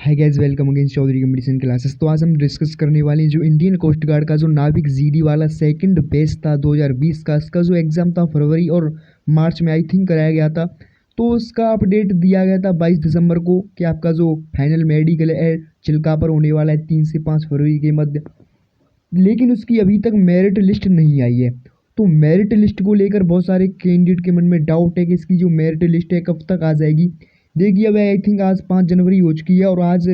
हाय guys, welcome again Chaudhary competition classes. तो आज हम डिस्कस करने वाले हैं जो इंडियन कोस्ट गार्ड का जो नाविक जीडी वाला सेकंड बैच था 2020 का। इसका जो एग्ज़ाम था फरवरी और मार्च में आई थिंक कराया गया था। तो उसका अपडेट दिया गया था 22 दिसंबर को कि आपका जो फाइनल मेडिकल है चिल्का पर होने वाला है 3 से 5 फरवरी के मध्य। लेकिन उसकी अभी तक मेरिट लिस्ट नहीं आई है। तो मेरिट लिस्ट को लेकर बहुत सारे कैंडिडेट के मन में डाउट है कि इसकी जो मेरिट लिस्ट है कब तक आ जाएगी। देखिए, अब आई थिंक आज 5 जनवरी हो चुकी है और आज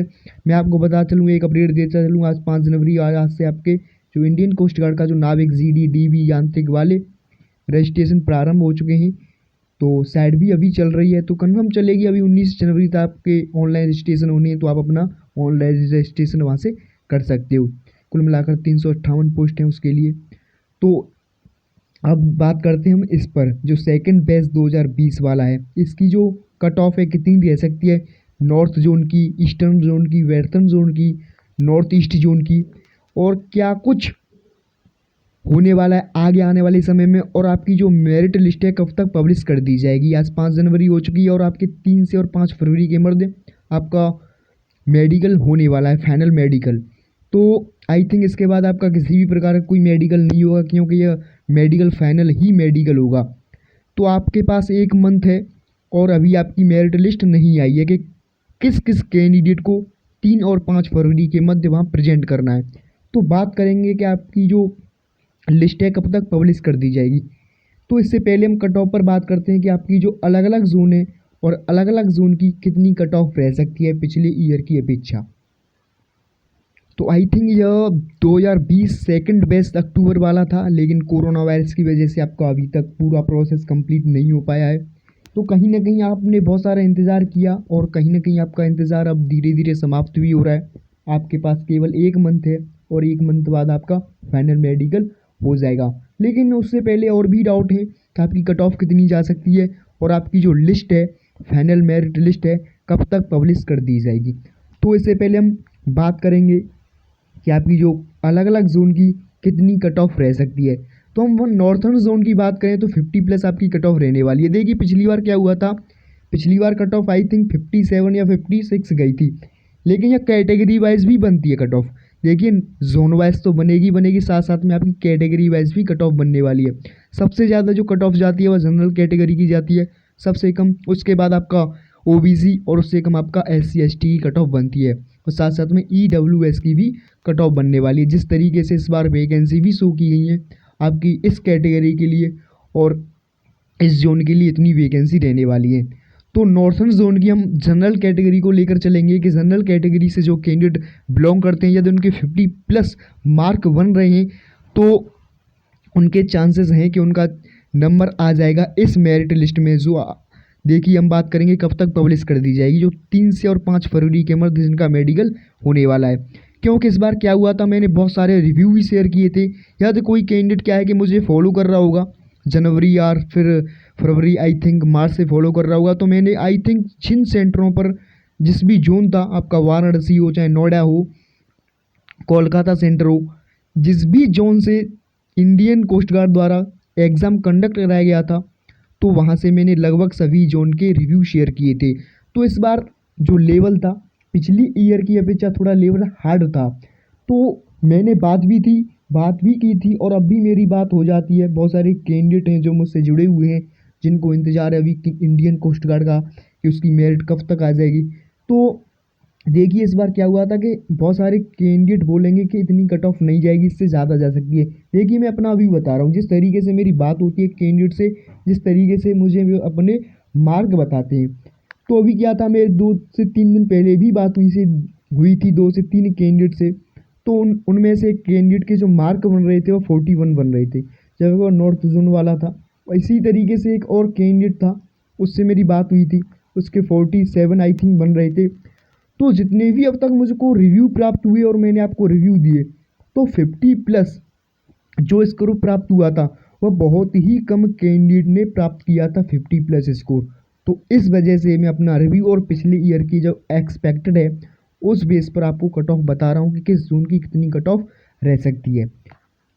मैं आपको बता चलूँ, एक अपडेट देता चलूँ। आज 5 जनवरी, आज से आपके जो इंडियन कोस्ट गार्ड का जो नाविक जीडी डीवी यांत्रिक वाले रजिस्ट्रेशन प्रारंभ हो चुके हैं। तो शायद भी अभी चल रही है, तो कन्फर्म चलेगी। अभी 19 जनवरी तक आपके ऑनलाइन रजिस्ट्रेशन होनी है, तो आप अपना ऑनलाइन रजिस्ट्रेशन वहाँ से कर सकते हो। कुल मिलाकर 358 पोस्ट हैं उसके लिए। तो अब बात करते हैं हम इस पर, जो सेकंड बैच 2020 वाला है, इसकी जो कट ऑफ है कितनी रह सकती है। नॉर्थ जोन की, ईस्टर्न जोन की, वेस्टर्न जोन की, नॉर्थ ईस्ट जोन की, और क्या कुछ होने वाला है आगे आने वाले समय में। और आपकी जो मेरिट लिस्ट है कब तक पब्लिश कर दी जाएगी। आज 5 जनवरी हो चुकी है और आपके 3 से और 5 फरवरी के मध्य आपका मेडिकल होने वाला है, फाइनल मेडिकल। तो आई थिंक इसके बाद आपका किसी भी प्रकार का कोई मेडिकल नहीं होगा, क्योंकि यह मेडिकल फाइनल ही मेडिकल होगा। तो आपके पास एक मंथ है और अभी आपकी मेरिट लिस्ट नहीं आई है कि किस किस कैंडिडेट को 3 और 5 फरवरी के मध्य वहाँ प्रेजेंट करना है। तो बात करेंगे कि आपकी जो लिस्ट है कब तक पब्लिश कर दी जाएगी। तो इससे पहले हम कट ऑफ पर बात करते हैं कि आपकी जो अलग अलग जोन है और अलग अलग जोन की कितनी कट ऑफ रह सकती है पिछले ईयर की अपेक्षा। तो आई थिंक यह 2020 सेकंड बेस्ट अक्टूबर वाला था, लेकिन कोरोना वायरस की वजह से आपका अभी तक पूरा प्रोसेस कंप्लीट नहीं हो पाया है। तो कहीं ना कहीं आपने बहुत सारा इंतज़ार किया और कहीं ना कहीं आपका इंतज़ार अब धीरे धीरे समाप्त भी हो रहा है। आपके पास केवल एक मंथ है और एक मंथ बाद आपका फाइनल मेडिकल हो जाएगा। लेकिन उससे पहले और भी डाउट है कि आपकी कट ऑफ कितनी जा सकती है और आपकी जो लिस्ट है, फाइनल मेरिट लिस्ट है, कब तक पब्लिश कर दी जाएगी। तो इससे पहले हम बात करेंगे कि आपकी जो अलग अलग जोन की कितनी कट ऑफ रह सकती है। तो हम नॉर्थर्न जोन की बात करें तो 50 प्लस आपकी कट ऑफ रहने वाली है। देखिए, पिछली बार क्या हुआ था, पिछली बार कट ऑफ आई थिंक 57 या 56 गई थी। लेकिन यह कैटेगरी वाइज भी बनती है कट ऑफ। देखिए, जोन वाइज तो बनेगी बनेगी, साथ साथ में आपकी कैटेगरी वाइज भी कट ऑफ बनने वाली है। सबसे ज़्यादा जो कट ऑफ जाती है वह जनरल कैटेगरी की जाती है, सबसे कम उसके बाद आपका ओबीसी और उससे कम आपका SC ST की कट ऑफ बनती है। और साथ साथ में EWS की भी कट ऑफ बनने वाली है। जिस तरीके से इस बार वैकेंसी भी शो की गई है आपकी इस कैटेगरी के लिए और इस जोन के लिए इतनी वैकेंसी रहने वाली है। तो नॉर्थर्न जोन की हम जनरल कैटेगरी को लेकर चलेंगे कि जनरल कैटेगरी से जो कैंडिडेट बिलोंग करते हैं, यदि उनके 50 प्लस मार्क बन रहे हैं तो उनके चांसेस हैं कि उनका नंबर आ जाएगा इस मेरिट लिस्ट में। जो देखिए, हम बात करेंगे कब तक पब्लिश कर दी जाएगी, जो 3 से और 5 फरवरी के मध्य जिनका मेडिकल होने वाला है। क्योंकि इस बार क्या हुआ था, मैंने बहुत सारे रिव्यू भी शेयर किए थे। या तो कोई कैंडिडेट क्या है कि मुझे फॉलो कर रहा होगा जनवरी या फिर फरवरी, आई थिंक मार्च से फॉलो कर रहा होगा। तो मैंने आई थिंक जिन सेंटरों पर, जिस भी जोन था आपका, वाराणसी हो चाहे नोएडा हो, कोलकाता सेंटर हो, जिस भी जोन से इंडियन कोस्ट गार्ड द्वारा एग्ज़ाम कंडक्ट कराया गया था, तो वहाँ से मैंने लगभग सभी जोन के रिव्यू शेयर किए थे। तो इस बार जो लेवल था पिछली ईयर की अपेक्षा थोड़ा लेवल हार्ड था। तो मैंने बात भी की थी और अब भी मेरी बात हो जाती है। बहुत सारे कैंडिडेट हैं जो मुझसे जुड़े हुए हैं, जिनको इंतज़ार है अभी कि इंडियन कोस्ट गार्ड का कि उसकी मेरिट कब तक आ जाएगी। तो देखिए, इस बार क्या हुआ था कि बहुत सारे कैंडिडेट बोलेंगे कि इतनी कट ऑफ नहीं जाएगी, इससे ज़्यादा जा सकती है। देखिए, मैं अपना अभी बता रहा हूँ, जिस तरीके से मेरी बात होती है कैंडिडेट से, जिस तरीके से मुझे वो अपने मार्क बताते हैं। तो अभी क्या था, मेरे 2 से 3 दिन पहले भी बात हुई थी 2 से 3 कैंडिडेट से। तो उनमें से एक कैंडिडेट के जो मार्क बन रहे थे वो 41 बन रहे थे, जब वो नॉर्थ जोन वाला था। इसी तरीके से एक और कैंडिडेट था, उससे मेरी बात हुई थी, उसके 47 आई थिंक बन रहे थे। तो जितने भी अब तक मुझको रिव्यू प्राप्त हुए और मैंने आपको रिव्यू दिए, तो 50 प्लस जो स्कोर प्राप्त हुआ था वह बहुत ही कम कैंडिडेट ने प्राप्त किया था 50 प्लस स्कोर। तो इस वजह से मैं अपना रिव्यू और पिछले ईयर की जो एक्सपेक्टेड है उस बेस पर आपको कट ऑफ बता रहा हूँ कि किस जोन की कितनी कट ऑफ रह सकती है।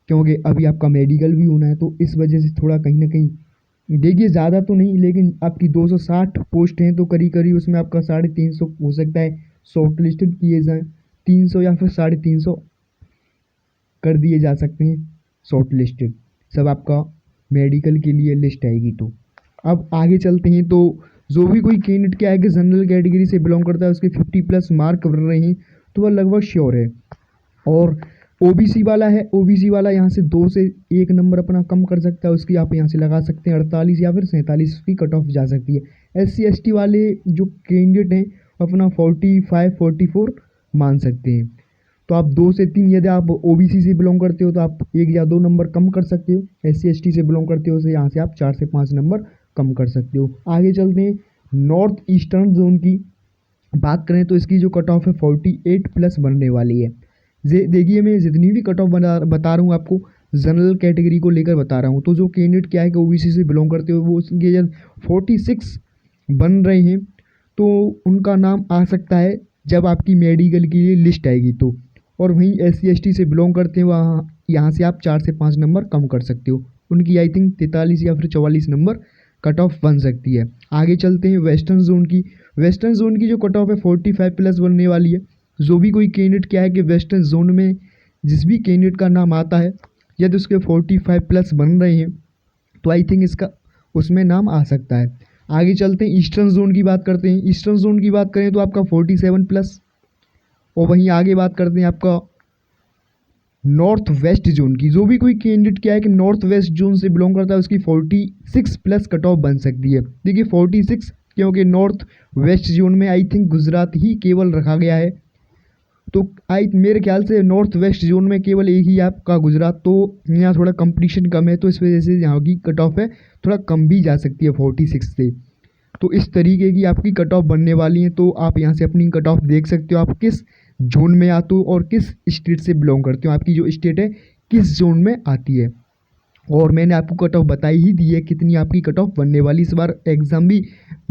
क्योंकि अभी आपका मेडिकल भी होना है, तो इस वजह से थोड़ा कहीं ना कहीं, देखिए ज़्यादा तो नहीं, लेकिन आपकी 260 पोस्ट हैं, तो करीब करीब उसमें आपका 350 हो सकता है शॉर्ट लिस्टेड किए जाएँ, 300 या फिर 350 कर दिए जा सकते हैं शॉर्ट लिस्टेड। सब आपका मेडिकल के लिए लिस्ट आएगी। तो अब आगे चलते हैं। तो जो भी कोई कैंडिडेट क्या है कि जनरल कैटेगरी से बिलोंग करता है, उसके 50+ मार्क बन रहे हैं तो वह लगभग श्योर है। और ओबीसी वाला है, ओबीसी वाला यहाँ से 2 से 1 नंबर अपना कम कर सकता है, उसकी आप यहाँ से लगा सकते हैं 48 या फिर 47 की कट ऑफ जा सकती है। SC ST वाले जो कैंडिडेट हैं अपना 45 44 मान सकते हैं। तो आप 2 से 3, यदि आप ओबीसी से बिलोंग करते हो तो आप 1 या 2 नंबर कम कर सकते हो। SC ST से बिलोंग करते हो तो यहाँ से आप 4 से 5 नंबर कम कर सकते हो। आगे चलते हैं। नॉर्थ ईस्टर्न जोन की बात करें तो इसकी जो कट ऑफ है 48+ बनने वाली है। देखिए मैं जितनी भी कट ऑफ बता रहा हूँ आपको जनरल कैटेगरी को लेकर बता रहा हूँ। तो जो कैंडिडेट क्या है कि ओबीसी से बिलोंग करते हो वो उसके जब 46 बन रहे हैं तो उनका नाम आ सकता है जब आपकी मेडिकल के लिए लिस्ट आएगी तो। और वहीं SC ST से बिलोंग करते हैं वहाँ यहाँ से आप 4 से 5 नंबर कम कर सकते हो। उनकी आई थिंक 43 या फिर 44 नंबर कट ऑफ बन सकती है। आगे चलते हैं वेस्टर्न जोन की। वेस्टर्न जोन की जो कट ऑफ है 45+ बनने वाली है। जो भी कोई कैंडिडेट क्या है कि वेस्टर्न जोन में जिस भी कैंडिडेट का नाम आता है यदि उसके 45+ बन रहे हैं तो आई थिंक इसका उसमें नाम आ सकता है। आगे चलते हैं ईस्टर्न जोन की बात करते हैं। ईस्टर्न जोन की बात करें तो आपका 47+। और वहीं आगे बात करते हैं आपका नॉर्थ वेस्ट जोन की। जो भी कोई कैंडिडेट क्या है कि नॉर्थ वेस्ट जोन से बिलोंग करता है उसकी 46+ कट ऑफ बन सकती है। देखिए 46 क्योंकि नॉर्थ वेस्ट जोन में आई थिंक गुजरात ही केवल रखा गया है। तो मेरे ख्याल से नॉर्थ वेस्ट जोन में केवल एक ही आपका गुजरात, तो यहाँ थोड़ा कंपटीशन कम है तो इस वजह से यहाँ की कट ऑफ है थोड़ा कम भी जा सकती है 46 से। तो इस तरीके की आपकी कट ऑफ बनने वाली है। तो आप यहाँ से अपनी कट ऑफ देख सकते हो आप किस जोन में आते हो और किस स्टेट से बिलोंग करते हो, आपकी जो स्टेट है किस जोन में आती है। और मैंने आपको कट ऑफ बताई ही दी है कितनी आपकी कट ऑफ बनने वाली। इस बार एग्ज़ाम भी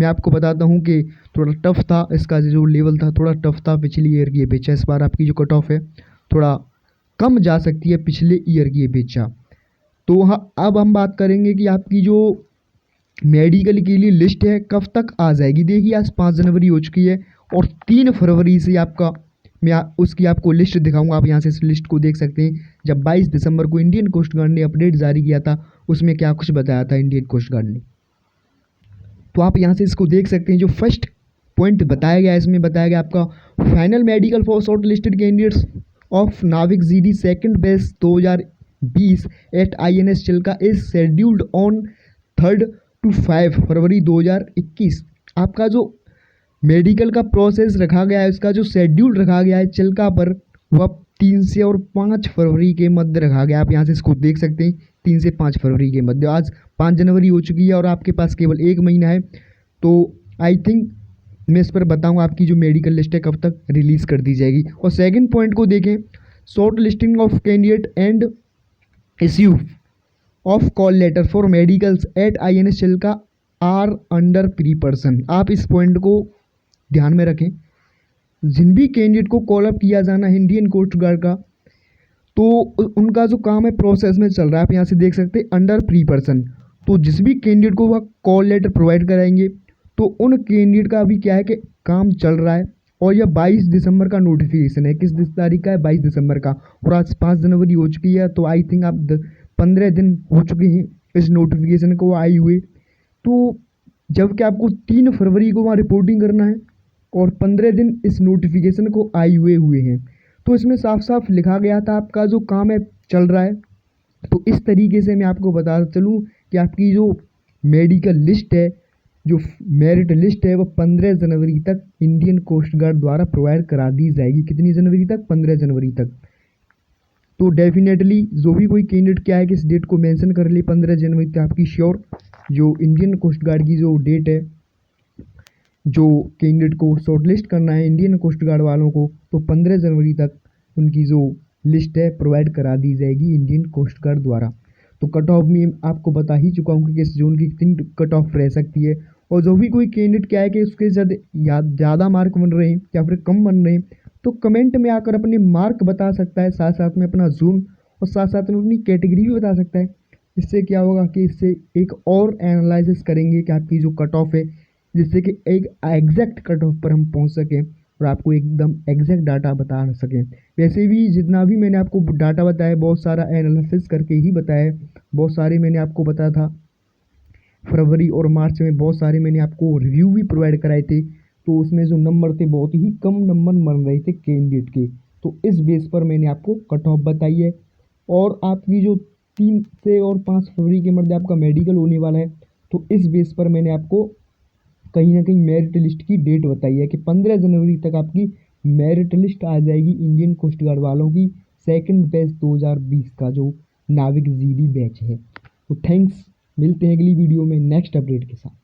मैं आपको बताता हूँ कि थोड़ा टफ था, इसका जो लेवल था थोड़ा टफ था पिछले ईयर की अपेक्षा। इस बार आपकी जो कट ऑफ है थोड़ा कम जा सकती है पिछले ईयर की अपेक्षा। तो हाँ, अब हम बात करेंगे कि आपकी जो मेडिकल के लिए लिस्ट है कब तक आ जाएगी। देखिए आज 5 जनवरी हो चुकी है और 3 फरवरी से आपका मैं उसकी आपको लिस्ट दिखाऊंगा। आप यहाँ से इस लिस्ट को देख सकते हैं। जब 22 दिसंबर को इंडियन कोस्ट गार्ड ने अपडेट जारी किया था उसमें क्या कुछ बताया था इंडियन कोस्ट गार्ड ने, तो आप यहाँ से इसको देख सकते हैं। जो फर्स्ट पॉइंट बताया गया है इसमें बताया गया आपका final medical for short listed candidates of Navik GD second batch 2020 at INS Chilka is scheduled on 3 to 5 February 2021। आपका जो मेडिकल का प्रोसेस रखा गया है उसका जो शेड्यूल रखा गया है चिल्का पर वह 3 से और 5 फरवरी के मध्य रखा गया। आप यहाँ से इसको देख सकते हैं 3 से 5 फरवरी के मध्य। आज 5 जनवरी हो चुकी है और आपके पास केवल 1 महीना है। तो आई थिंक मैं इस पर बताऊँगा आपकी जो मेडिकल लिस्ट है कब तक रिलीज़ कर दी जाएगी। और सेकेंड पॉइंट को देखें, short listing of candidate and issue of call letter for medicals at INS Chilka are under preparation. आप इस पॉइंट को ध्यान में रखें। जिन भी कैंडिडेट को कॉल अप किया जाना है इंडियन कोस्ट गार्ड का तो उनका जो काम है प्रोसेस में चल रहा है। आप यहाँ से देख सकते हैं अंडर प्रिपरेशन। तो जिस भी कैंडिडेट को वह कॉल लेटर प्रोवाइड कराएंगे तो उन कैंडिडेट का अभी क्या है कि काम चल रहा है। और यह 22 दिसंबर का नोटिफिकेशन है। किस तारीख का है? 22 दिसंबर का। और आज 5 जनवरी हो चुकी है तो आई थिंक आप 15 दिन हो चुके हैं इस नोटिफिकेशन को आई हुए। तो जबकि आपको 3 फरवरी को वहाँ रिपोर्टिंग करना है और 15 दिन इस नोटिफिकेशन को आए हुए हैं। तो इसमें साफ साफ लिखा गया था आपका जो काम है चल रहा है। तो इस तरीके से मैं आपको बता चलूँ कि आपकी जो मेडिकल लिस्ट है, जो मेरिट लिस्ट है, वो 15 जनवरी तक इंडियन कोस्ट गार्ड द्वारा प्रोवाइड करा दी जाएगी। कितनी जनवरी तक? 15 जनवरी तक। तो डेफिनेटली जो भी कोई कैंडिडेट क्या है कि इस डेट को मेंशन कर ले 15 जनवरी तक आपकी श्योर जो इंडियन कोस्ट गार्ड की जो डेट है, जो कैंडिडेट को शॉर्टलिस्ट करना है इंडियन कोस्ट गार्ड वालों को, तो 15 जनवरी तक उनकी जो लिस्ट है प्रोवाइड करा दी जाएगी इंडियन कोस्ट गार्ड द्वारा। तो कट ऑफ में आपको बता ही चुका हूँ कि किस जोन की कितनी कट ऑफ रह सकती है। और जो भी कोई कैंडिडेट क्या है कि उसके ज़्यादा मार्क बन रहे हैं या फिर कम बन रहे हैं तो कमेंट में आकर अपने मार्क बता सकता है, साथ साथ में अपना जोन और साथ साथ में अपनी कैटेगरी भी बता सकता है। इससे क्या होगा कि इससे एक और एनालिसिस करेंगे कि आपकी जो कट ऑफ है, जिससे कि एक एग्जैक्ट कट ऑफ पर हम पहुंच सकें और आपको एकदम एग्जैक्ट डाटा बता सकें। वैसे भी जितना भी मैंने आपको डाटा बताया बहुत सारा एनालिसिस करके ही बताया है। बहुत सारे मैंने आपको बताया था फरवरी और मार्च में बहुत सारे मैंने आपको रिव्यू भी प्रोवाइड कराए थे, तो उसमें जो नंबर थे बहुत ही कम नंबर बन रहे थे कैंडिडेट के, तो इस बेस पर मैंने आपको कट ऑफ बताई है। और आपकी जो 3 से और 5 फरवरी के मध्य आपका मेडिकल होने वाला है, तो इस बेस पर मैंने आपको कहीं ना कहीं मेरिट लिस्ट की डेट बताई है कि 15 जनवरी तक आपकी मेरिट लिस्ट आ जाएगी इंडियन कोस्ट गार्ड वालों की सेकंड बैच 2020 का जो नाविक जीडी बैच है। तो थैंक्स, मिलते हैं अगली वीडियो में नेक्स्ट अपडेट के साथ।